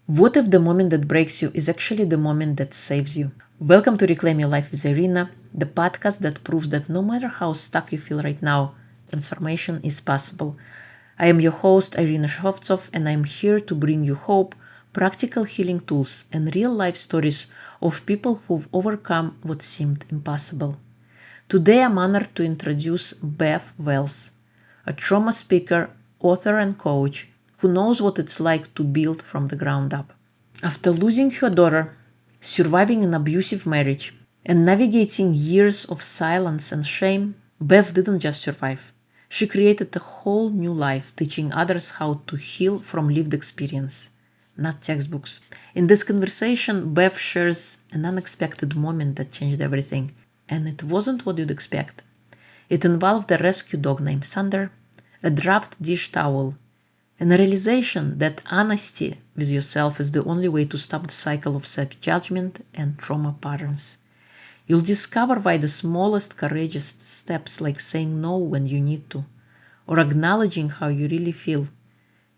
What if the moment that breaks you is actually the moment that saves you? Welcome to Reclaim Your Life with Irina, the podcast that proves that no matter how stuck you feel right now, transformation is possible. I am your host, Irina Shevtsov, and I'm here to bring you hope, practical healing tools, and real life stories of people who've overcome what seemed impossible. Today I'm honored to introduce Bev Wells, a trauma speaker, author, and coach who knows what it's like to build from the ground up. After losing her daughter, surviving an abusive marriage, and navigating years of silence and shame, Bev didn't just survive. She created a whole new life, teaching others how to heal from lived experience, not textbooks. In this conversation, Bev shares an unexpected moment that changed everything, and it wasn't what you'd expect. It involved a rescue dog named Thunder, a dropped dish towel, and a realization that honesty with yourself is the only way to stop the cycle of self-judgment and trauma patterns. You'll discover why the smallest courageous steps, like saying no when you need to, or acknowledging how you really feel,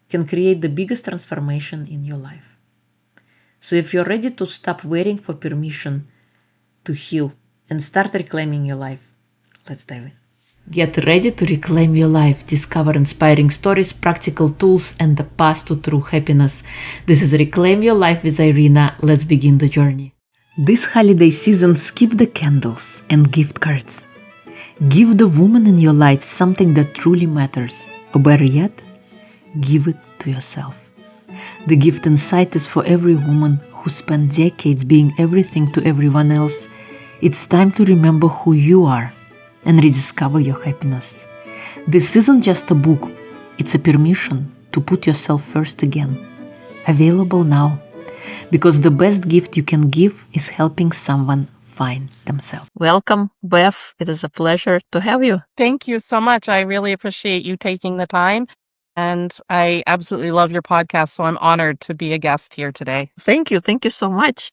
can create the biggest transformation in your life. So if you're ready to stop waiting for permission to heal and start reclaiming your life, let's dive in. Get ready to reclaim your life, discover inspiring stories, practical tools, and the path to true happiness. This is Reclaim Your Life with Irina. Let's begin the journey. This holiday season, skip the candles and gift cards. Give the woman in your life something that truly matters, or better yet, give it to yourself. The gift inside is for every woman who spent decades being everything to everyone else. It's time to remember who you are and rediscover your happiness. This isn't just a book, it's a permission to put yourself first again. Available now, because the best gift you can give is helping someone find themselves. Welcome, Bev. It is a pleasure to have you. Thank you so much. I really appreciate you taking the time. And I absolutely love your podcast, so I'm honored to be a guest here today. Thank you. Thank you so much.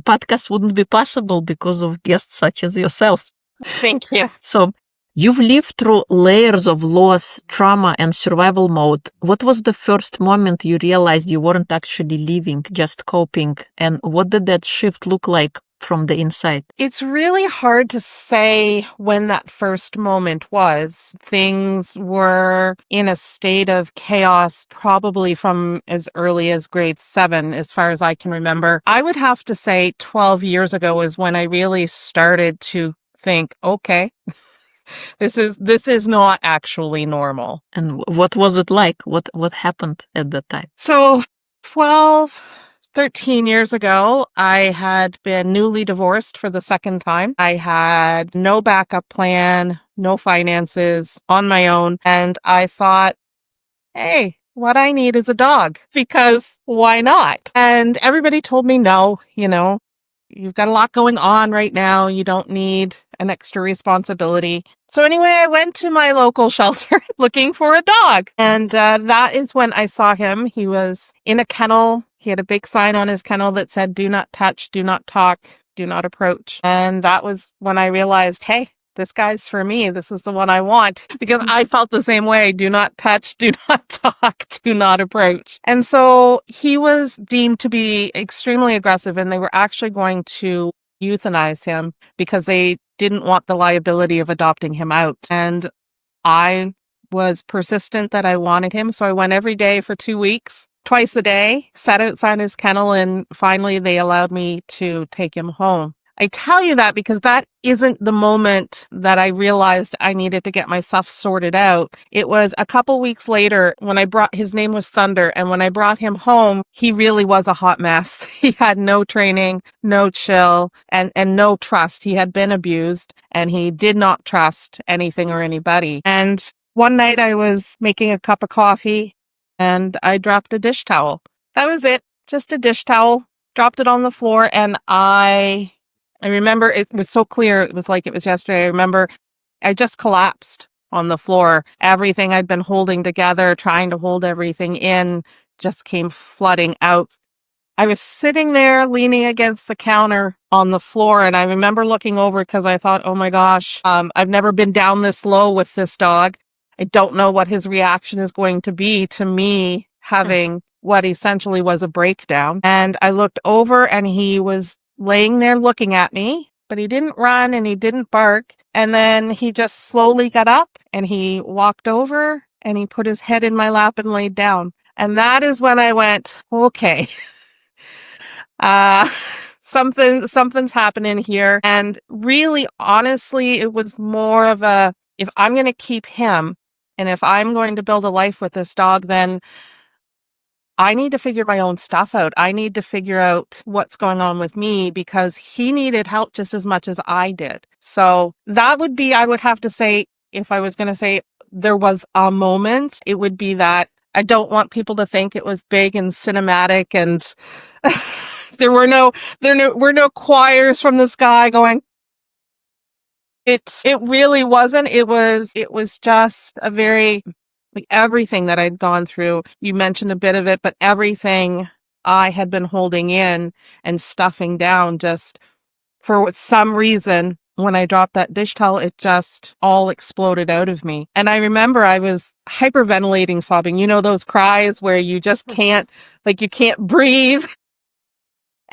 Podcast wouldn't be possible because of guests such as yourself. Thank you. So, you've lived through layers of loss, trauma, and survival mode. What was the first moment you realized you weren't actually living, just coping? And what did that shift look like from the inside? It's really hard to say when that first moment was. Things were in a state of chaos probably from as early as grade 7, as far as I can remember. I would have to say 12 years ago is when I really started to think, okay, this is not actually normal. And what was it like? What happened at that time? So 13 years ago, I had been newly divorced for the second time. I had no backup plan, no finances, on my own. And I thought, hey, what I need is a dog, because why not? And everybody told me, no, you've got a lot going on right now. You don't need an extra responsibility. So anyway, I went to my local shelter looking for a dog. And that is when I saw him. He was in a kennel. He had a big sign on his kennel that said, do not touch, do not talk, do not approach. And that was when I realized, hey, this guy's for me. This is the one I want, because I felt the same way. Do not touch, do not talk, do not approach. And so he was deemed to be extremely aggressive, and they were actually going to euthanize him because they didn't want the liability of adopting him out. And I was persistent that I wanted him. So I went every day for 2 weeks, twice a day, sat outside his kennel, and finally they allowed me to take him home. I tell you that because that isn't the moment that I realized I needed to get myself sorted out. It was a couple weeks later when his name was Thunder, and when I brought him home, he really was a hot mess. He had no training, no chill, and no trust. He had been abused, and he did not trust anything or anybody. And one night I was making a cup of coffee, and I dropped a dish towel. That was it, just a dish towel. Dropped it on the floor, and I remember it was so clear. It was like it was yesterday. I remember I just collapsed on the floor. Everything I'd been holding together, trying to hold everything in, just came flooding out. I was sitting there leaning against the counter on the floor, and I remember looking over because I thought, oh my gosh, I've never been down this low with this dog. I don't know what his reaction is going to be to me having what essentially was a breakdown. And I looked over and he was laying there looking at me, but he didn't run and he didn't bark. And then he just slowly got up and he walked over and he put his head in my lap and laid down. And that is when I went, okay, uh, something's happening here. And really, honestly, it was more of a, if I'm going to keep him and if I'm going to build a life with this dog, then I need to figure my own stuff out. I need to figure out what's going on with me because he needed help just as much as I did. So that would be, I would have to say, if I was going to say there was a moment, it would be that. I don't want people to think it was big and cinematic and there were no choirs from the sky going. It really wasn't. It was just a very, like, everything that I'd gone through. You mentioned a bit of it, but everything I had been holding in and stuffing down, just for some reason, when I dropped that dish towel, it just all exploded out of me. And I remember I was hyperventilating, sobbing. You know, those cries where you just can't, like, you can't breathe.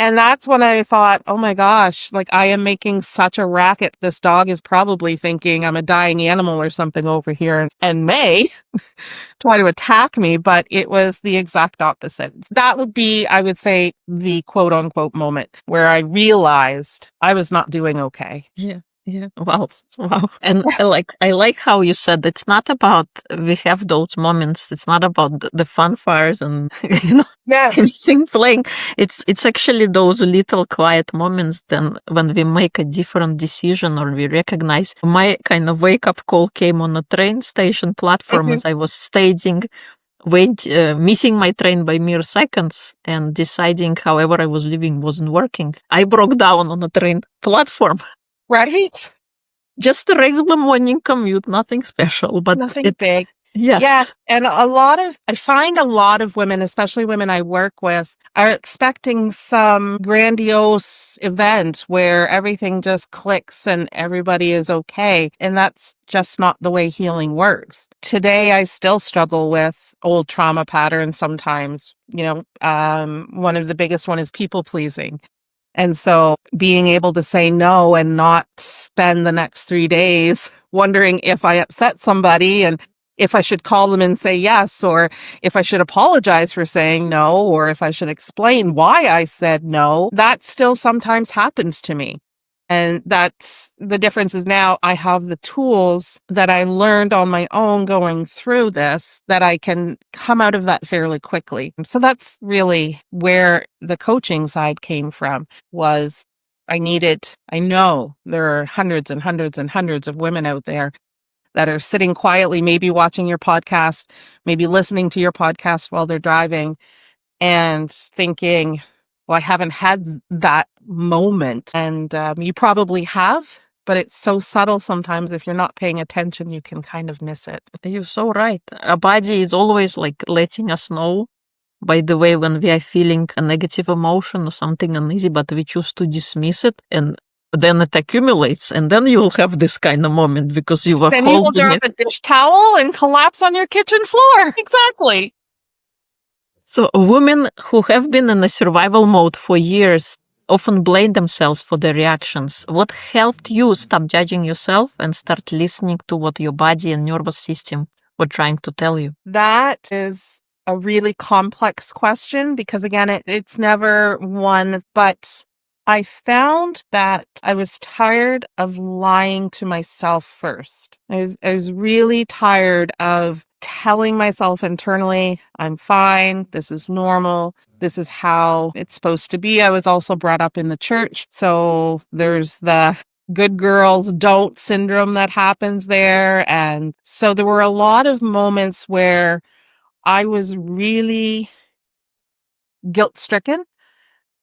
And that's when I thought, oh my gosh, like, I am making such a racket. This dog is probably thinking I'm a dying animal or something over here and may try to attack me, but it was the exact opposite. That would be, I would say, the quote unquote moment where I realized I was not doing okay. Yeah. Yeah. Wow. Wow. And I like how you said it's not about, we have those moments. It's not about the fanfares and, Yes. anything playing. It's actually those little quiet moments then when we make a different decision or we recognize. My kind of wake up call came on a train station platform as I was staging, missing my train by mere seconds and deciding however I was living wasn't working. I broke down on a train platform. Right? Just a regular morning commute, nothing special, but Nothing big. yes. Yes. And I find a lot of women, especially women I work with, are expecting some grandiose event where everything just clicks and everybody is okay. And that's just not the way healing works. Today, I still struggle with old trauma patterns sometimes. One of the biggest one is people pleasing. And so being able to say no and not spend the next 3 days wondering if I upset somebody and if I should call them and say yes, or if I should apologize for saying no, or if I should explain why I said no, that still sometimes happens to me. And that's the difference is now I have the tools that I learned on my own going through this that I can come out of that fairly quickly. So that's really where the coaching side came from, was I know there are hundreds and hundreds and hundreds of women out there that are sitting quietly, maybe watching your podcast, maybe listening to your podcast while they're driving and thinking, well, I haven't had that moment. And you probably have, but it's so subtle sometimes. If you're not paying attention, you can kind of miss it. You're so right. Our body is always like letting us know, by the way, when we are feeling a negative emotion or something uneasy, but we choose to dismiss it, and then it accumulates, and then you will have this kind of moment because you were Then you will holding drop it. a dish towel and collapse on your kitchen floor. Exactly. So women who have been in a survival mode for years often blame themselves for their reactions. What helped you stop judging yourself and start listening to what your body and nervous system were trying to tell you? That is a really complex question because, again, it's never one, but I found that I was tired of lying to myself first. I was really tired of telling myself internally, I'm fine, this is normal, this is how it's supposed to be. I was also brought up in the church, so there's the good girls don't syndrome that happens there. And so there were a lot of moments where I was really guilt-stricken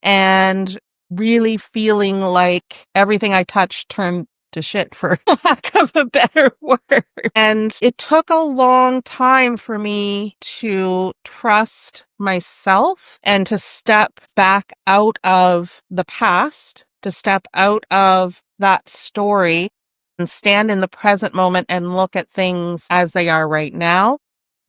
and really feeling like everything I touched turned to shit, for lack of a better word. And it took a long time for me to trust myself and to step back out of the past, to step out of that story and stand in the present moment and look at things as they are right now.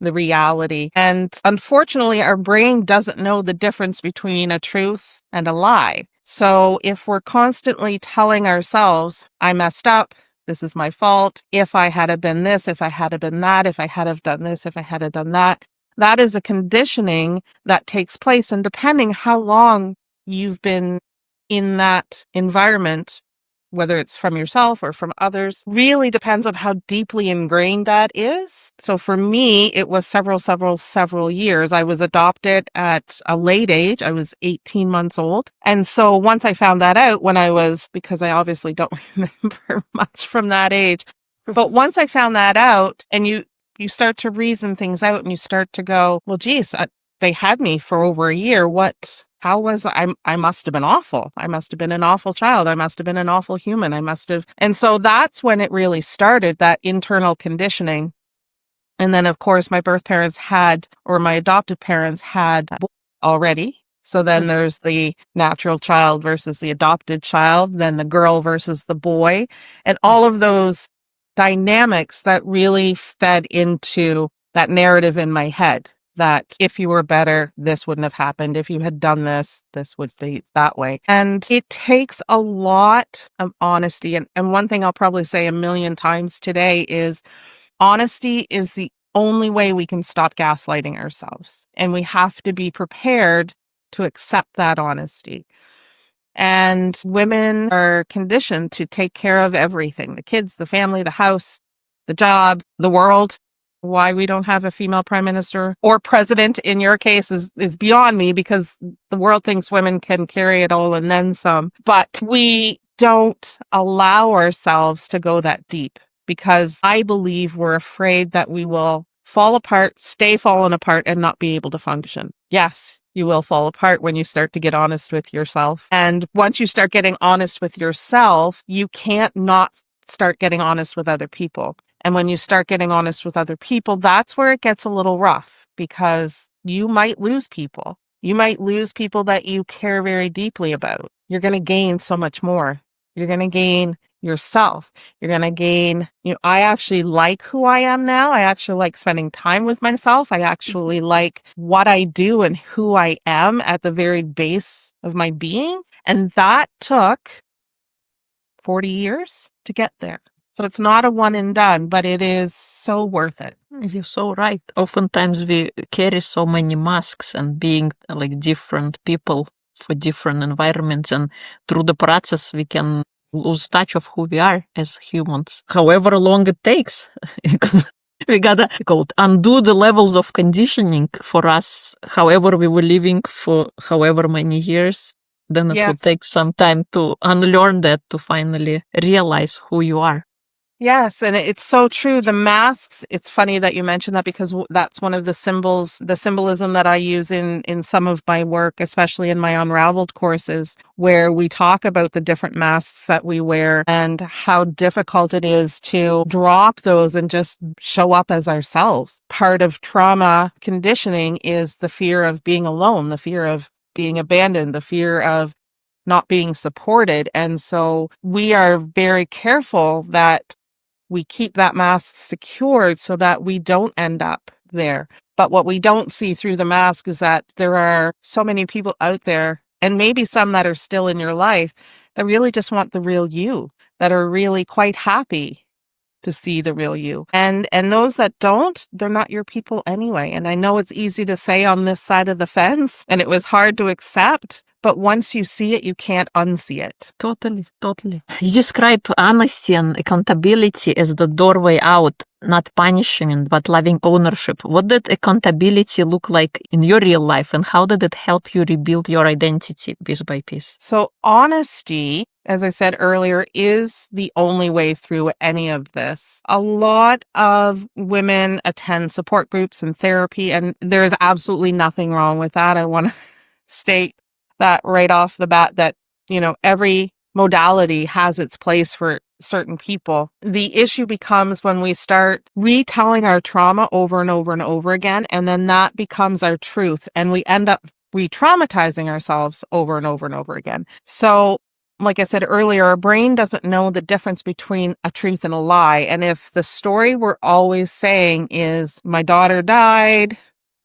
the reality. And unfortunately, our brain doesn't know the difference between a truth and a lie. So if we're constantly telling ourselves, I messed up, this is my fault, if I had have been this, if I had have been that, if I had have done this, if I had have done that, that is a conditioning that takes place. And depending how long you've been in that environment, whether it's from yourself or from others, really depends on how deeply ingrained that is. So for me, it was several years. I was adopted at a late age. I was 18 months old. And so once I found that out because I obviously don't remember much from that age, but once I found that out and you start to reason things out and you start to go, well, geez, they had me for over a year. How was I must have been awful. I must have been an awful child. I must have been an awful human. And so that's when it really started, that internal conditioning. And then of course my my adopted parents had already. So then there's the natural child versus the adopted child, then the girl versus the boy, and all of those dynamics that really fed into that narrative in my head. That if you were better, this wouldn't have happened. If you had done this, this would be that way. And it takes a lot of honesty. And one thing I'll probably say a million times today is honesty is the only way we can stop gaslighting ourselves. And we have to be prepared to accept that honesty. And women are conditioned to take care of everything, the kids, the family, the house, the job, the world. Why we don't have a female prime minister or president in your case is beyond me, because the world thinks women can carry it all and then some. But we don't allow ourselves to go that deep because I believe we're afraid that we will fall apart, stay fallen apart, and not be able to function. Yes, you will fall apart when you start to get honest with yourself. And once you start getting honest with yourself, you can't not start getting honest with other people. And when you start getting honest with other people, that's where it gets a little rough, because you might lose people. You might lose people that you care very deeply about. You're going to gain so much more. You're going to gain yourself. You're going to gain, I actually like who I am now. I actually like spending time with myself. I actually like what I do and who I am at the very base of my being. And that took 40 years to get there. So it's not a one and done, but it is so worth it. You're so right. Oftentimes we carry so many masks and being like different people for different environments, and through the process we can lose touch of who we are as humans, however long it takes, because we gotta undo the levels of conditioning for us, however we were living for however many years. Then it will take some time to unlearn that, to finally realize who you are. Yes, and it's so true. The masks, it's funny that you mentioned that, because that's one of the symbolism that I use in some of my work, especially in my Unraveled courses, where we talk about the different masks that we wear and how difficult it is to drop those and just show up as ourselves. Part of trauma conditioning is the fear of being alone, the fear of being abandoned, the fear of not being supported. And so we are very careful that we keep that mask secured so that we don't end up there. But what we don't see through the mask is that there are so many people out there, and maybe some that are still in your life, that really just want the real you, that are really quite happy to see the real you. And those that don't, they're not your people anyway. And I know it's easy to say on this side of the fence, and it was hard to accept, but once you see it, you can't unsee it. Totally. You describe honesty and accountability as the doorway out, not punishment, but loving ownership. What did accountability look like in your real life, and how did it help you rebuild your identity piece by piece? So honesty, as I said earlier, is the only way through any of this. A lot of women attend support groups and therapy, and there is absolutely nothing wrong with that. I want to state that right off the bat, that, every modality has its place for certain people. The issue becomes when we start retelling our trauma over and over and over again, and then that becomes our truth, and we end up re-traumatizing ourselves over and over and over again. So like I said earlier, our brain doesn't know the difference between a truth and a lie. And if the story we're always saying is, my daughter died,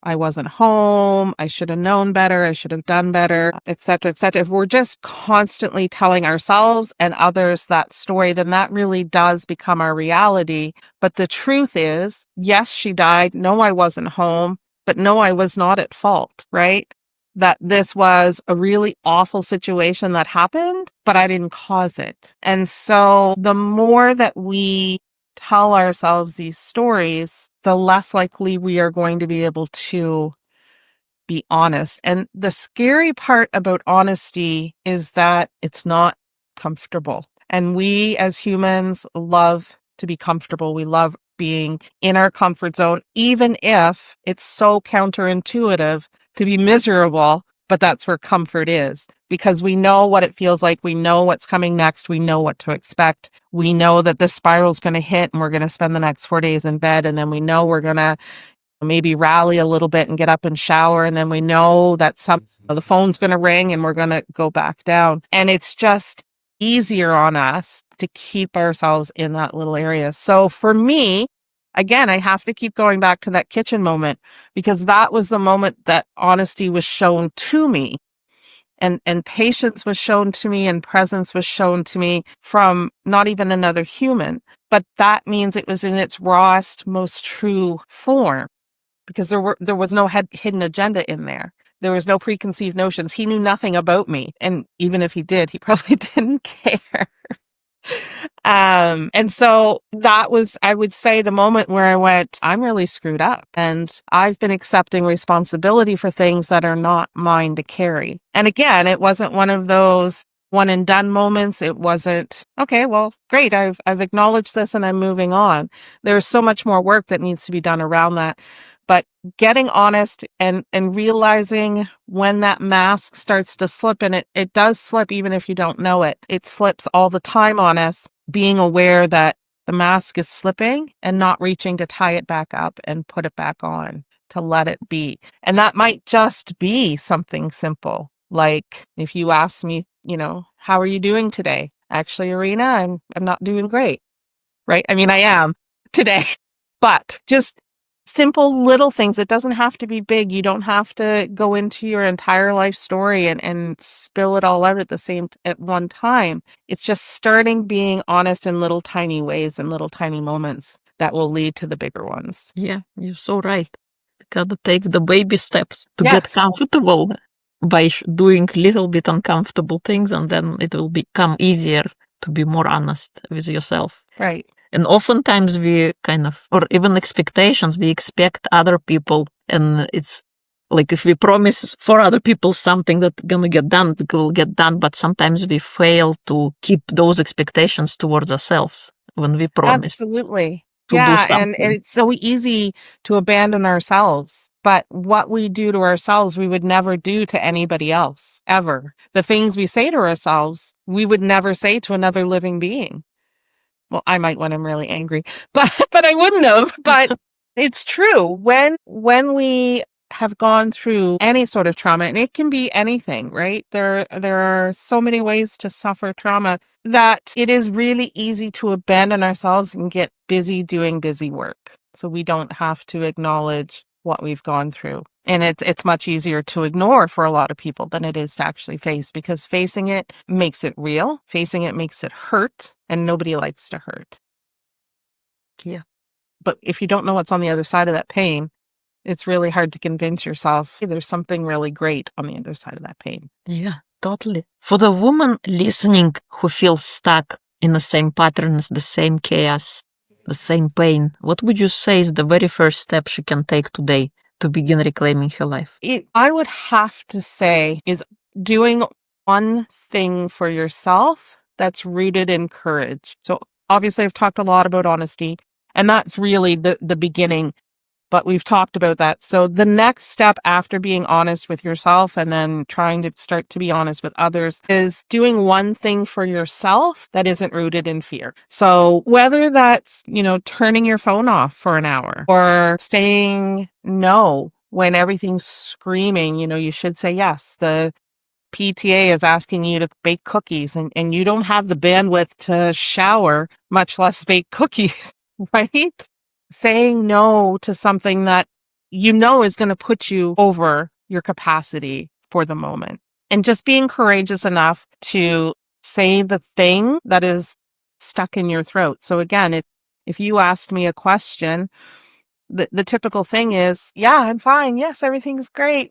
I wasn't home, I should have known better, I should have done better, etc., etc. If we're just constantly telling ourselves and others that story, then that really does become our reality. But the truth is, yes, she died. No, I wasn't home, but no, I was not at fault, right? That this was a really awful situation that happened, but I didn't cause it. And so the more that we tell ourselves these stories, the less likely we are going to be able to be honest. And the scary part about honesty is that it's not comfortable. And we as humans love to be comfortable. We love being in our comfort zone, even if it's so counterintuitive to be miserable, but that's where comfort is, because we know what it feels like. We know what's coming next. We know what to expect. We know that this spiral is going to hit and we're going to spend the next 4 days in bed. And then we know we're going to maybe rally a little bit and get up and shower. And then we know that the phone's going to ring and we're going to go back down. And it's just easier on us to keep ourselves in that little area. So for me, again, I have to keep going back to that kitchen moment, because that was the moment that honesty was shown to me, and patience was shown to me, and presence was shown to me from not even another human. But that means it was in its rawest, most true form, because there was no hidden agenda in there. There was no preconceived notions. He knew nothing about me. And even if he did, he probably didn't care. And so that was, I would say, the moment where I went, I'm really screwed up. And I've been accepting responsibility for things that are not mine to carry. And again, it wasn't one of those one and done moments. It wasn't, okay, well, great. I've acknowledged this and I'm moving on. There's so much more work that needs to be done around that. But getting honest and realizing when that mask starts to slip, and it does slip even if you don't know it. It slips all the time on us, being aware that the mask is slipping and not reaching to tie it back up and put it back on, to let it be. And that might just be something simple. Like if you ask me, how are you doing today? Actually, Irina, I'm not doing great, right? I mean, I am today, but just simple little things. It doesn't have to be big. You don't have to go into your entire life story and spill it all out at one time. It's just starting being honest in little tiny ways and little tiny moments that will lead to the bigger ones. Yeah, you're so right. You gotta take the baby steps to Yes. get comfortable by doing little bit uncomfortable things, and then it will become easier to be more honest with yourself. Right. And oftentimes we or even expectations, we expect other people, and it's like if we promise for other people something that's gonna get done, it will get done, but sometimes we fail to keep those expectations towards ourselves when we promise. Absolutely. To do something. And it's so easy to abandon ourselves. But what we do to ourselves, we would never do to anybody else, ever. The things we say to ourselves, we would never say to another living being. Well, I might when I'm really angry, but I wouldn't have. But it's true. When we have gone through any sort of trauma, and it can be anything, right? There are so many ways to suffer trauma that it is really easy to abandon ourselves and get busy doing busy work. So we don't have to acknowledge what we've gone through. And it's much easier to ignore for a lot of people than it is to actually face, because facing it makes it real. Facing it makes it hurt, and nobody likes to hurt. Yeah. But if you don't know what's on the other side of that pain, it's really hard to convince yourself there's something really great on the other side of that pain. Yeah, totally. For the woman listening who feels stuck in the same patterns, the same chaos, the same pain, what would you say is the very first step she can take today to begin reclaiming her life? I would have to say is doing one thing for yourself that's rooted in courage. So obviously I've talked a lot about honesty, and that's really the beginning, but we've talked about that. So the next step after being honest with yourself and then trying to start to be honest with others is doing one thing for yourself that isn't rooted in fear. So whether that's, turning your phone off for an hour, or saying no when everything's screaming, you should say yes. PTA is asking you to bake cookies and you don't have the bandwidth to shower, much less bake cookies, right? Saying no to something that you know is going to put you over your capacity for the moment. And just being courageous enough to say the thing that is stuck in your throat. So again, if you asked me a question, the typical thing is, yeah, I'm fine. Yes, everything's great.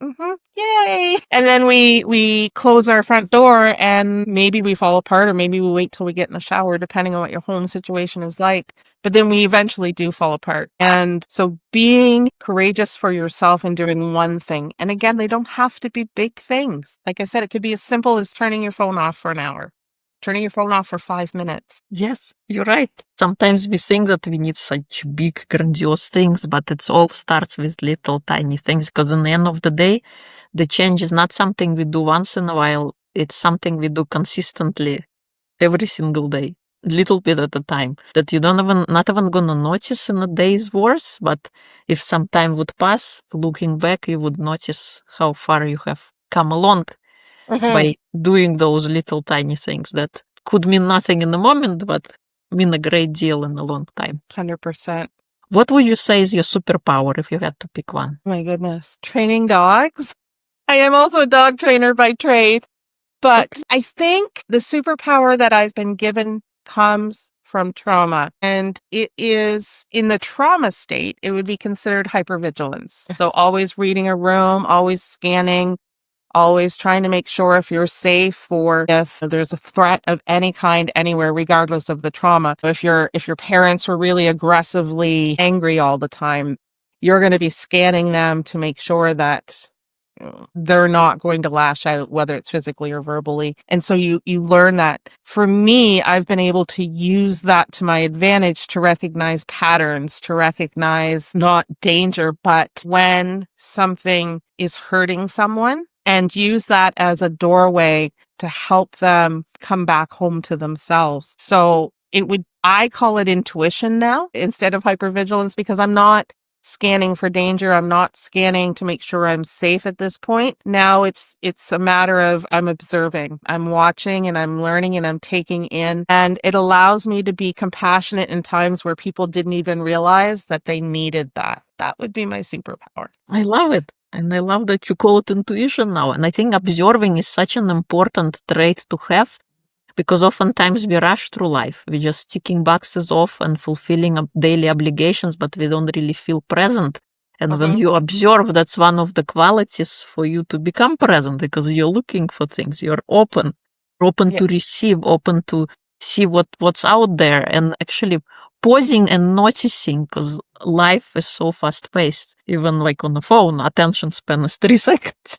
Yay. And then we close our front door and maybe we fall apart or maybe we wait till we get in the shower, depending on what your home situation is like. But then we eventually do fall apart. And so being courageous for yourself and doing one thing. And again, they don't have to be big things. Like I said, it could be as simple as turning your phone off for an hour. Turning your phone off for 5 minutes. Yes, you're right. Sometimes we think that we need such big, grandiose things, but it all starts with little tiny things, because in the end of the day, the change is not something we do once in a while. It's something we do consistently every single day, little bit at a time, that you not even gonna notice in a day's worth, but if some time would pass, looking back, you would notice how far you have come along by doing those little tiny things that could mean nothing in the moment, but mean a great deal in a long time. 100%. What would you say is your superpower if you had to pick one? My goodness. Training dogs. I am also a dog trainer by trade, but I think the superpower that I've been given comes from trauma. And it is in the trauma state, it would be considered hypervigilance. So always reading a room, always scanning, always trying to make sure if you're safe or if there's a threat of any kind anywhere, regardless of the trauma. If your parents were really aggressively angry all the time, you're going to be scanning them to make sure that they're not going to lash out, whether it's physically or verbally. And so you learn that. For me, I've been able to use that to my advantage to recognize patterns, to recognize not danger, but when something is hurting someone, and use that as a doorway to help them come back home to themselves. So I call it intuition now instead of hypervigilance, because I'm not scanning for danger. I'm not scanning to make sure I'm safe at this point. Now it's a matter of I'm observing, I'm watching, and I'm learning, and I'm taking in. And it allows me to be compassionate in times where people didn't even realize that they needed that. That would be my superpower. I love it. And I love that you call it intuition now. And I think observing is such an important trait to have, because oftentimes we rush through life. We're just ticking boxes off and fulfilling daily obligations, but we don't really feel present. And when you observe, that's one of the qualities for you to become present, because you're looking for things. You're open to receive, open to see what's out there, and actually pausing and noticing, because life is so fast paced. Even like on the phone, attention span is 3 seconds.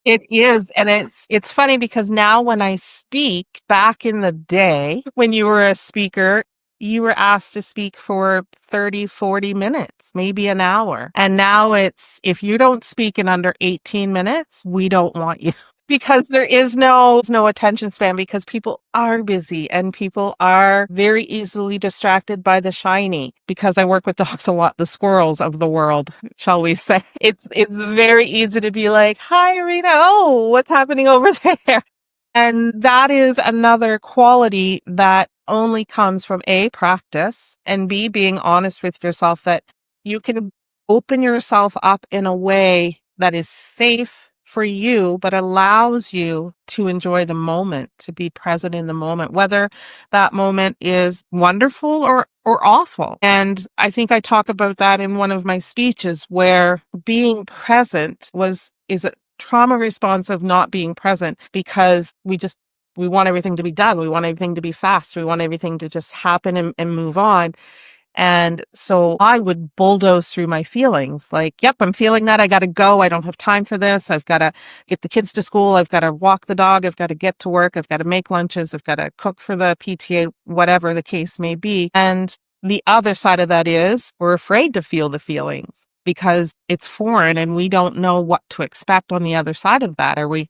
It is. And it's funny because now when I speak, back in the day, when you were a speaker, you were asked to speak for 30, 40 minutes, maybe an hour. And now it's, if you don't speak in under 18 minutes, we don't want you. Because there is no attention span, because people are busy and people are very easily distracted by the shiny. Because I work with dogs a lot, the squirrels of the world, shall we say. It's very easy to be like, hi, Irina. Oh, what's happening over there? And that is another quality that only comes from A, practice, and B, being honest with yourself, that you can open yourself up in a way that is safe for you, but allows you to enjoy the moment, to be present in the moment, whether that moment is wonderful or awful. And I think I talk about that in one of my speeches, where being present is a trauma response of not being present, because we want everything to be done. We want everything to be fast. We want everything to just happen and move on. And so I would bulldoze through my feelings like, yep, I'm feeling that. I got to go. I don't have time for this. I've got to get the kids to school. I've got to walk the dog. I've got to get to work. I've got to make lunches. I've got to cook for the PTA, whatever the case may be. And the other side of that is we're afraid to feel the feelings because it's foreign and we don't know what to expect on the other side of that. Are we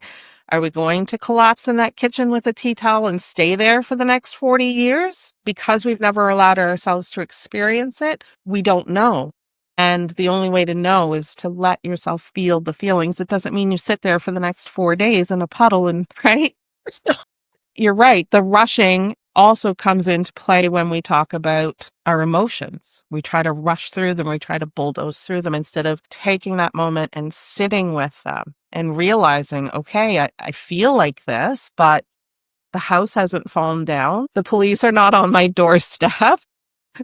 going to collapse in that kitchen with a tea towel and stay there for the next 40 years? Because we've never allowed ourselves to experience it, we don't know. And the only way to know is to let yourself feel the feelings. It doesn't mean you sit there for the next 4 days in a puddle and, right? You're right. The rushing also comes into play when we talk about our emotions. We try to rush through them. We try to bulldoze through them instead of taking that moment and sitting with them and realizing, okay, I feel like this, but the house hasn't fallen down. The police are not on my doorstep.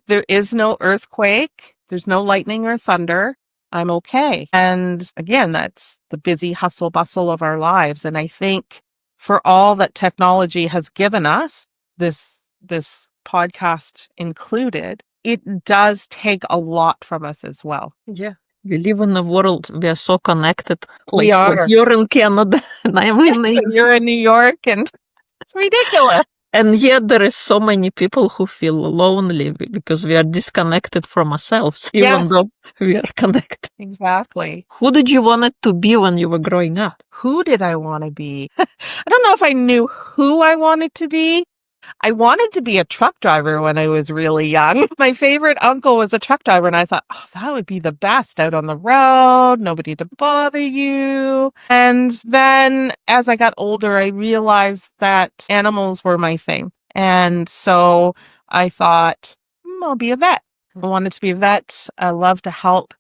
There is no earthquake. There's no lightning or thunder. I'm okay. And again, that's the busy hustle bustle of our lives. And I think for all that technology has given us, this podcast included, it does take a lot from us as well. Yeah. We live in a world, we are so connected. We are. You're in Canada and I'm in Yes, and you're in New York, and it's ridiculous. And yet there is so many people who feel lonely because we are disconnected from ourselves, even though we are connected. Exactly. Who did you want it to be when you were growing up? Who did I want to be? I don't know if I knew who I wanted to be. I wanted to be a truck driver when I was really young. My favorite uncle was a truck driver, and I thought, oh, that would be the best, out on the road, nobody to bother you. And then as I got older, I realized that animals were my thing. And so I thought, I'll be a vet. I wanted to be a vet. I love to help.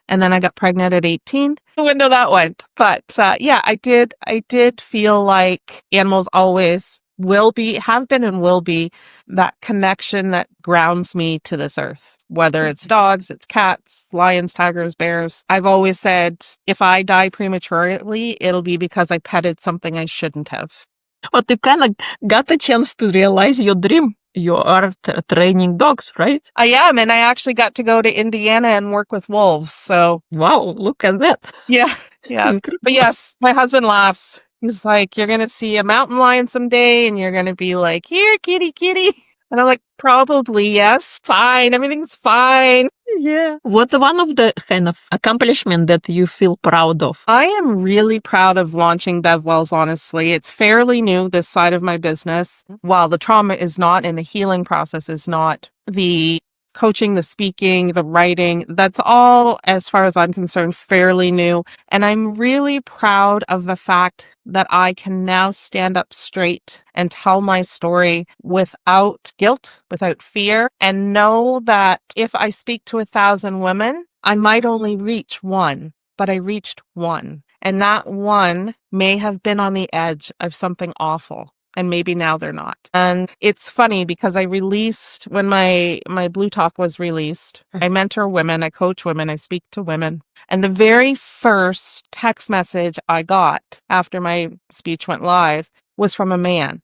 And then I got pregnant at 18. The window that went. But yeah, I did feel like animals always have been and will be that connection that grounds me to this earth. Whether it's dogs, it's cats, lions, tigers, bears. I've always said, if I die prematurely, it'll be because I petted something I shouldn't have. But you kind of got a chance to realize your dream. You are training dogs, right? I am, and I actually got to go to Indiana and work with wolves. So wow, look at that. Yeah. Incredible. But yes, my husband laughs. He's like, you're going to see a mountain lion someday, and you're going to be like, here, kitty, kitty. And I'm like, probably, yes, fine, everything's fine. Yeah. What's one of the kind of accomplishment that you feel proud of? I am really proud of launching Bev Wells, honestly. It's fairly new, this side of my business. While the trauma is not and the healing process is not, the coaching, the speaking, the writing, that's all, as far as I'm concerned, fairly new. And I'm really proud of the fact that I can now stand up straight and tell my story without guilt, without fear, and know that if I speak to 1,000 women, I might only reach one, but I reached one. And that one may have been on the edge of something awful. And maybe now they're not. And it's funny because I released, when my Blue Talk was released, I mentor women, I coach women, I speak to women. And the very first text message I got after my speech went live was from a man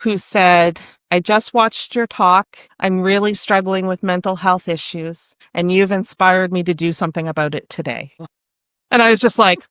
who said, I just watched your talk. I'm really struggling with mental health issues, and you've inspired me to do something about it today. And I was just like,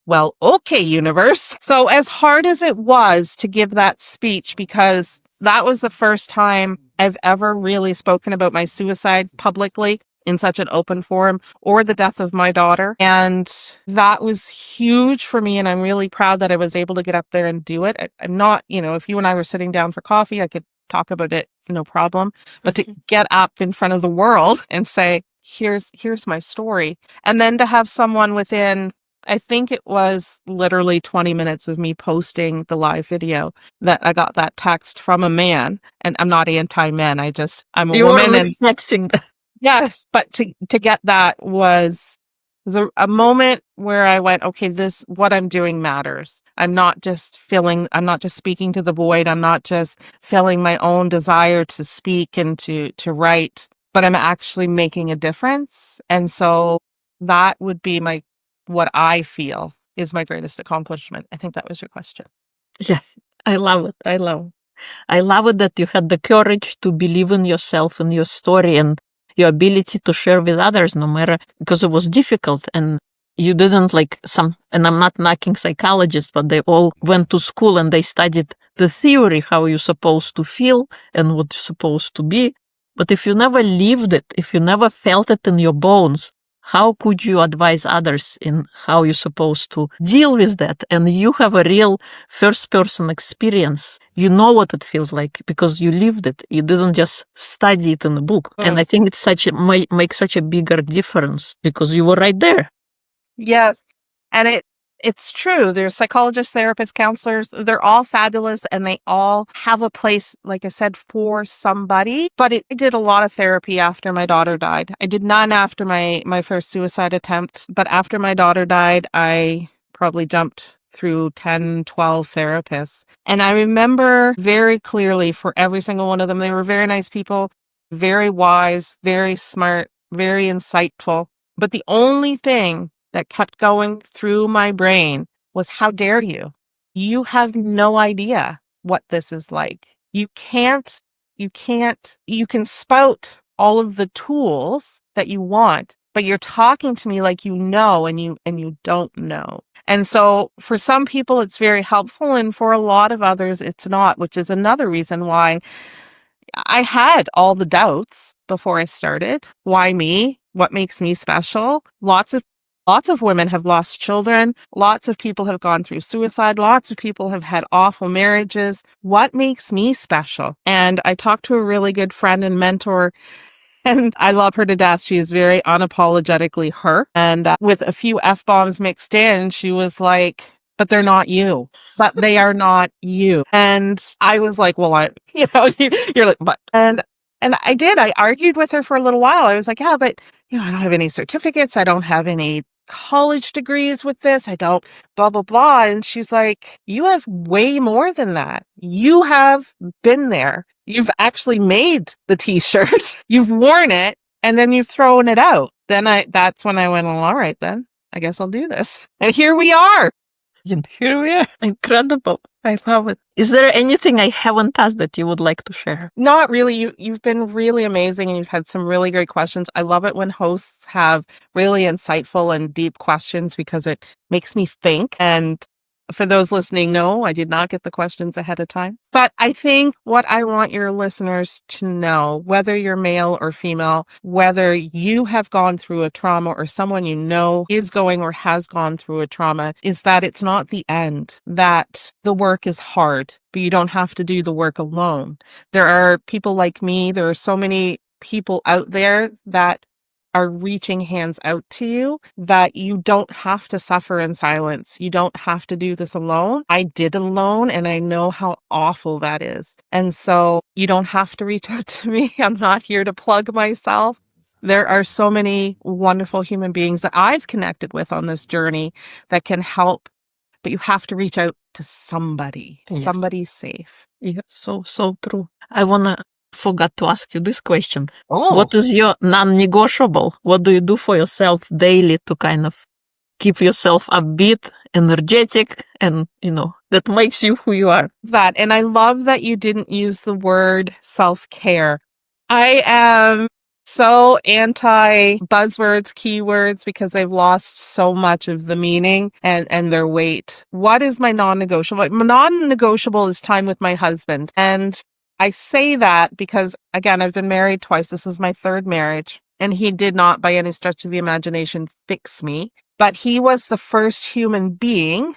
well, okay, universe. So as hard as it was to give that speech, because that was the first time I've ever really spoken about my suicide publicly in such an open forum, or the death of my daughter. And that was huge for me. And I'm really proud that I was able to get up there and do it. I'm not, if you and I were sitting down for coffee, I could talk about it, no problem. But to get up in front of the world and say, here's my story. And then to have someone within, I think it was literally 20 minutes of me posting the live video, that I got that text from a man. And I'm not anti-men. I'm a you woman. You were expecting that. Yes, but to get that was a moment where I went, okay, what I'm doing matters. I'm not just speaking to the void. I'm not just feeling my own desire to speak and to write, but I'm actually making a difference. And so that would be what I feel is my greatest accomplishment. I think that was your question. Yes, I love it. I love it that you had the courage to believe in yourself and your story and your ability to share with others, no matter, because it was difficult and you didn't and I'm not knocking psychologists, but they all went to school and they studied the theory, how you're supposed to feel and what you're supposed to be. But if you never lived it, if you never felt it in your bones, how could you advise others in how you're supposed to deal with that? And you have a real first-person experience. you know what it feels like because you lived it. You didn't just study it in a book. And I think it's makes such a bigger difference because you were right there. Yes. And it's true. There's psychologists, therapists, counselors. They're all fabulous and they all have a place, like I said, for somebody. But I did a lot of therapy after my daughter died. I did none after my first suicide attempt. But after my daughter died, I probably jumped through 10, 12 therapists. And I remember very clearly for every single one of them, they were very nice people, very wise, very smart, very insightful. But the only thing that kept going through my brain was, how dare you? You have no idea what this is like. You can spout all of the tools that you want, but you're talking to me like you know and you don't know. And so for some people it's very helpful and for a lot of others it's not, which is another reason why I had all the doubts before I started. Why me? What makes me special? Lots of women have lost children. Lots of people have gone through suicide. Lots of people have had awful marriages. What makes me special? And I talked to a really good friend and mentor, and I love her to death. She is very unapologetically her. And with a few F-bombs mixed in, she was like, but they're not you. But they are not you. And I was like, well, you're like, but, and I did. I argued with her for a little while. I was like, yeah, but, I don't have any certificates. I don't have any college degrees with this. I don't blah, blah, blah. And she's like, you have way more than that. You have been there. You've actually made the t-shirt. You've worn it and then you've thrown it out. That's when I went, well, all right, then I guess I'll do this. And here we are. And here we are. Incredible. I love it. Is there anything I haven't asked that you would like to share? Not really. You've been really amazing and you've had some really great questions. I love it when hosts have really insightful and deep questions because it makes me think. And for those listening, no, I did not get the questions ahead of time. But I think what I want your listeners to know, whether you're male or female, whether you have gone through a trauma or someone you know is going or has gone through a trauma, is that it's not the end, that the work is hard, but you don't have to do the work alone. There are people like me. There are so many people out there that are reaching hands out to you, that you don't have to suffer in silence. You don't have to do this alone. I did alone and I know how awful that is. And so you don't have to reach out to me. I'm not here to plug myself. There are so many wonderful human beings that I've connected with on this journey that can help, but you have to reach out to somebody. Yes. Somebody safe. Yeah, so true. I forgot to ask you this question. Oh. What is your non-negotiable? What do you do for yourself daily to kind of keep yourself upbeat, energetic, and, that makes you who you are? That. And I love that you didn't use the word self-care. I am so anti buzzwords, keywords, because they've lost so much of the meaning and their weight. What is my non-negotiable? My non-negotiable is time with my husband. And I say that because, again, I've been married twice. This is my third marriage. And he did not, by any stretch of the imagination, fix me. But he was the first human being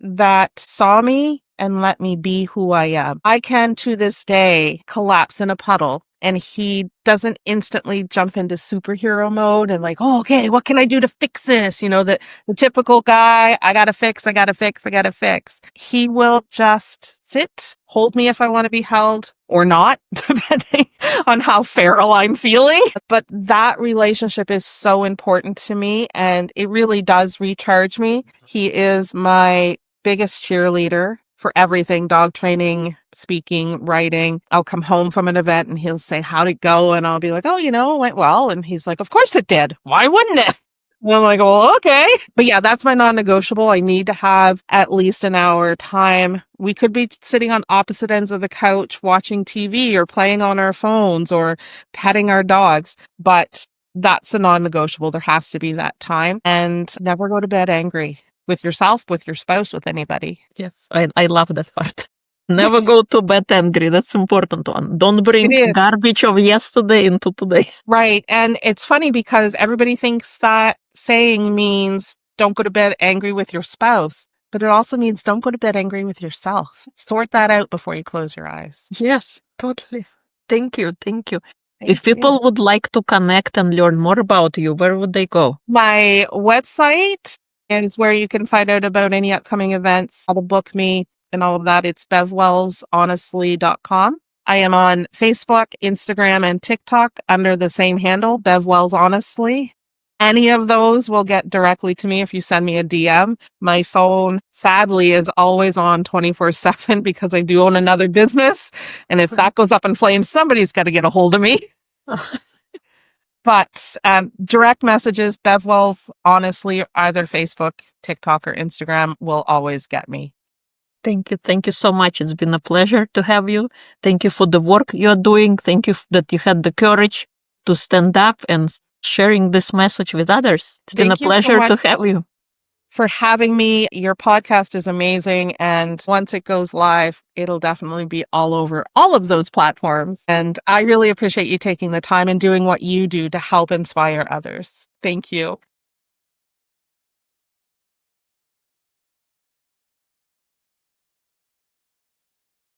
that saw me and let me be who I am. I can, to this day, collapse in a puddle and he doesn't instantly jump into superhero mode and like, oh, okay, what can I do to fix this? The typical guy, I gotta fix. He will just sit, hold me if I want to be held or not, depending on how feral I'm feeling. But that relationship is so important to me and it really does recharge me. He is my biggest cheerleader for everything, dog training, speaking, writing. I'll come home from an event and he'll say, how'd it go? And I'll be like, oh, it went well. And he's like, of course it did. Why wouldn't it? And I'm like, well, okay. But yeah, that's my non-negotiable. I need to have at least an hour time. We could be sitting on opposite ends of the couch watching TV or playing on our phones or petting our dogs. But that's a non-negotiable. There has to be that time and never go to bed angry. With yourself, with your spouse, with anybody. Yes, I love that part. Never go to bed angry. That's important one. Don't bring garbage of yesterday into today. Right. And it's funny because everybody thinks that saying means don't go to bed angry with your spouse. but it also means don't go to bed angry with yourself. Sort that out before you close your eyes. Yes, totally. Thank you. Thank you. Thank If people would like to connect and learn more about you, where would they go? My website is where you can find out about any upcoming events, how to book me and all of that. It's bevwellshonestly.com. I am on Facebook, Instagram, and TikTok under the same handle, Bev Wells Honestly. Any of those will get directly to me if you send me a DM. My phone, sadly, is always on 24/7 because I do own another business. And if that goes up in flames, somebody's got to get a hold of me. But direct messages, Bev Wells Honestly, either Facebook, TikTok, or Instagram will always get me. Thank you. Thank you so much. It's been a pleasure to have you. Thank you for the work you're doing. Thank you that you had the courage to stand up and sharing this message with others. It's been a Thank you so pleasure to much have you. for having me. Your podcast is amazing. And once it goes live, it'll definitely be all over all of those platforms. And I really appreciate you taking the time and doing what you do to help inspire others. Thank you.